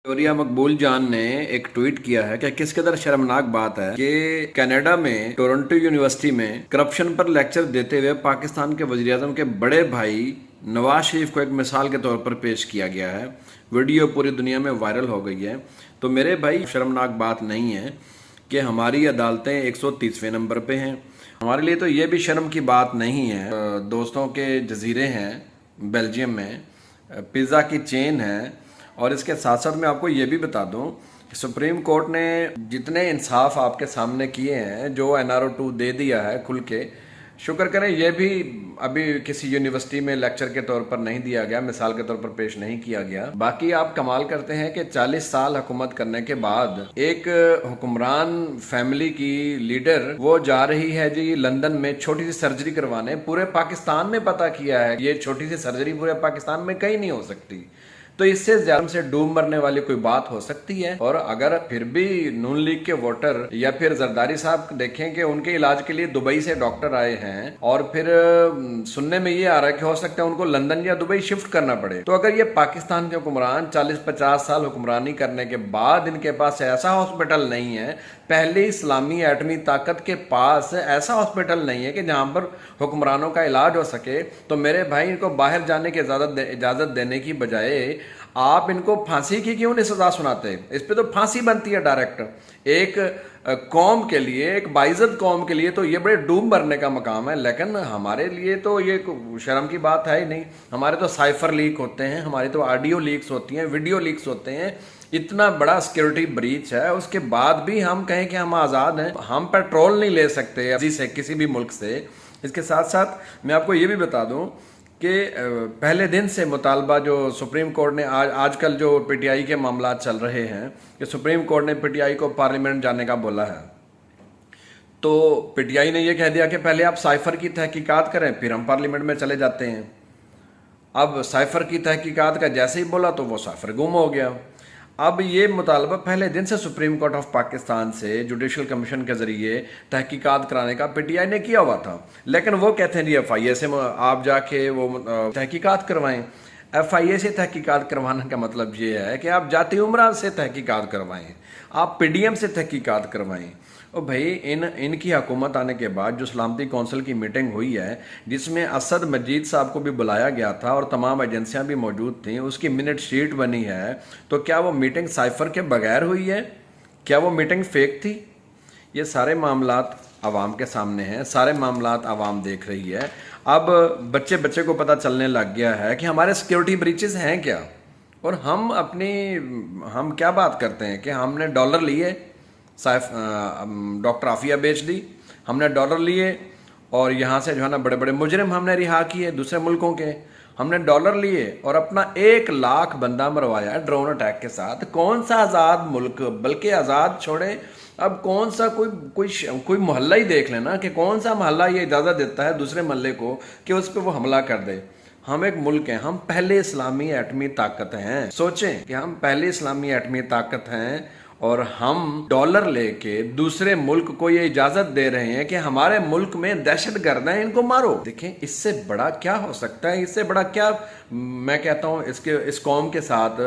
Victoria मकबूल जान ने एक ट्वीट किया है कि किस कदर शर्मनाक बात है कि कनाडा में टोरंटो यूनिवर्सिटी में करप्शन पर लेक्चर देते हुए पाकिस्तान के वजीर-ए-आज़म के बड़े भाई नवाज शरीफ को एक मिसाल के तौर पर पेश किया गया है। वीडियो पूरी दुनिया में वायरल हो गई है। तो मेरे भाई, शर्मनाक बात नहीं है कि हमारी अदालतें 130वें नंबर पे हैं। हमारे लिए तो ये भी शर्म की बात नहीं है। दोस्तों के जजीरे हैं बेल्जियम में, पिज़्ज़ा की चेन है। और इसके साथ साथ मैं आपको ये भी बता दूं कि सुप्रीम कोर्ट ने जितने इंसाफ आपके सामने किए हैं, जो NRO 2 दे दिया है खुल के, शुक्र करें ये भी अभी किसी यूनिवर्सिटी में लेक्चर के तौर पर नहीं दिया गया, मिसाल के तौर पर पेश नहीं किया गया। बाकी आप कमाल करते हैं कि 40 साल हुकूमत करने के बाद एक हुक्मरान फैमिली की लीडर वो जा रही है जी लंदन में छोटी सी सर्जरी करवाने। पूरे पाकिस्तान में पता किया है ये छोटी सी सर्जरी पूरे पाकिस्तान में कहीं नहीं हो सकती। तो इससे ज्यादा से डूब मरने वाली कोई बात हो सकती है। और अगर फिर भी नून लीग के वोटर या फिर जरदारी साहब देखें कि उनके इलाज के लिए दुबई से डॉक्टर आए हैं और फिर सुनने में ये आ रहा है कि हो सकता है उनको लंदन या दुबई शिफ्ट करना पड़े, तो अगर ये पाकिस्तान के हुक्मरान 40-50 साल हुक्मरानी करने के बाद इनके पास ऐसा हॉस्पिटल नहीं है, पहले इस्लामी एटमी ताकत के पास ऐसा हॉस्पिटल नहीं है कि जहां पर हुक्मरानों का इलाज हो सके, तो मेरे भाई इनको बाहर जाने की इजाजत देने की बजाय आप इनको फांसी की क्यों नहीं सजा सुनाते? इस पे तो फांसी बनती है डायरेक्ट। एक कौम के लिए, एक बाइज्जत कौम के लिए तो ये बड़े डूब मरने का मकाम है, लेकिन हमारे लिए तो ये शर्म की बात है ही नहीं। हमारे तो साइफर लीक होते हैं, हमारी तो ऑडियो लीक्स होती हैं, वीडियो लीक्स होते हैं। इतना बड़ा सिक्योरिटी ब्रीच है, उसके बाद भी हम कहें कि हम आज़ाद हैं। हम पेट्रोल नहीं ले सकते किसी भी मुल्क से। इसके साथ साथ मैं आपको ये भी बता दूं कि पहले दिन से मुतालबा जो सुप्रीम कोर्ट ने आजकल जो PTI के मामला चल रहे हैं कि सुप्रीम कोर्ट ने PTI को पार्लियामेंट जाने का बोला है, तो PTI ने यह कह दिया कि पहले आप साइफर की तहकीकात करें फिर हम पार्लियामेंट में चले जाते हैं। अब साइफर की तहकीकात का जैसे ही बोला तो वो साइफर गुम हो गया। अब ये मुतालबा पहले दिन से सुप्रीम कोर्ट ऑफ पाकिस्तान से जुडिशल कमीशन के जरिए तहकीकात कराने का PTI ने किया हुआ था, लेकिन वो कहते हैं जी FIA से आप जाके वो तहकीकात करवाएं। FIA से तहकीकात करवाने का मतलब ये है कि आप जाती उमरा से तहकीकात करवाएं, आप PDM से तहकीकात करवाएं। और भाई इनकी हुकूमत आने के बाद जो सलामती कौंसिल की मीटिंग हुई है, जिसमें असद मजीद साहब को भी बुलाया गया था और तमाम एजेंसियां भी मौजूद थीं, उसकी मिनट शीट बनी है, तो क्या वो मीटिंग साइफर के बगैर हुई है? क्या वो मीटिंग फेक थी? ये सारे मामलात आवाम के सामने हैं, सारे मामलात आवाम देख रही है। अब बच्चे बच्चे को पता चलने लग गया है कि हमारे सिक्योरिटी ब्रीचेस हैं क्या। और हम क्या बात करते हैं कि हमने डॉलर लिए, डॉक्टर आफिया बेच दी, हमने डॉलर लिए और यहाँ से जो है ना बड़े बड़े मुजरिम हमने रिहा किए दूसरे मुल्कों के। हमने डॉलर लिए और अपना 1 लाख बंदा मरवाया ड्रोन अटैक के साथ। कौन सा आज़ाद मुल्क, बल्कि आज़ाद छोड़े, अब कौन सा कोई मोहल्ला ही देख लेना कि कौन सा मोहल्ला ये इजाज़त देता है दूसरे मोहल्ले को कि उस पर वो हमला कर दे। हम एक मुल्क हैं, हम पहले इस्लामी एटमी ताकत हैं। सोचें कि हम पहले इस्लामी एटमी ताकत हैं और हम डॉलर लेके दूसरे मुल्क को ये इजाजत दे रहे हैं कि हमारे मुल्क में दहशतगर्द हैं, इनको मारो। देखें इससे बड़ा क्या हो सकता है, इससे बड़ा क्या मैं कहता हूँ इस कौम के साथ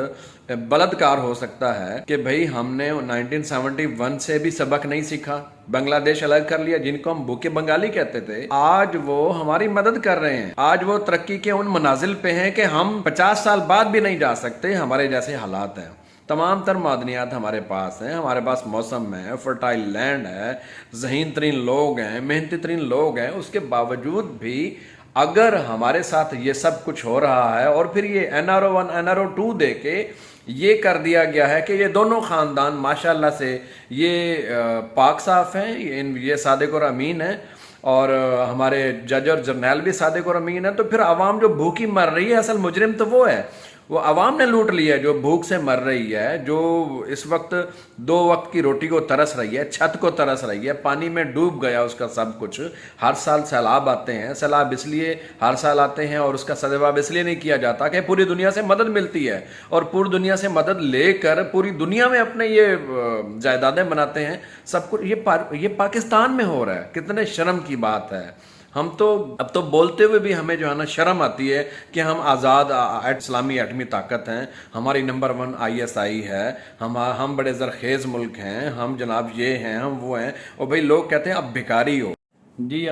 बलात्कार हो सकता है कि भाई हमने 1971 से भी सबक नहीं सीखा। बांग्लादेश अलग कर लिया, जिनको हम भूखे बंगाली कहते थे, आज वो हमारी मदद कर रहे हैं। आज वो तरक्की के उन मनाजिल पे हैं कि हम 50 साल बाद भी नहीं जा सकते। हमारे जैसे हालात हैं, तमाम तर मादनियात हमारे पास हैं, हमारे पास मौसम है, फर्टाइल लैंड है, ज़हीन तरीन लोग हैं, मेहनती तरीन लोग हैं। उसके बावजूद भी अगर हमारे साथ ये सब कुछ हो रहा है और फिर ये NRO 1 NRO 2 दे के ये कर दिया गया है कि ये दोनों ख़ानदान माशाल्लाह से ये पाक साफ हैं, ये सादिक और अमीन हैं और हमारे जज और जर्नैल भी सादिक और अमीन है, तो फिर आवाम जो भूखी मर रही है, असल मुजरिम तो वो है, वो आवाम ने लूट लिया है जो भूख से मर रही है, जो इस वक्त 2 वक्त की रोटी को तरस रही है, छत को तरस रही है, पानी में डूब गया उसका सब कुछ। हर साल सैलाब आते हैं, सैलाब इसलिए हर साल आते हैं और उसका सदवाब इसलिए नहीं किया जाता कि पूरी दुनिया से मदद मिलती है और पूरी दुनिया से मदद लेकर पूरी दुनिया में अपने ये जायदादें बनाते हैं। सब कुछ ये पाकिस्तान में हो रहा है। कितने शर्म की बात है। ہم تو اب تو بولتے ہوئے بھی ہمیں جو ہے نا شرم آتی ہے کہ ہم آزاد اسلامی ایٹمی طاقت ہیں، ہماری نمبر 1 ISI ہے، ہم بڑے زرخیز ملک ہیں، ہم جناب یہ ہیں، ہم وہ ہیں، اور بھائی لوگ کہتے ہیں اب بھکاری ہو. جی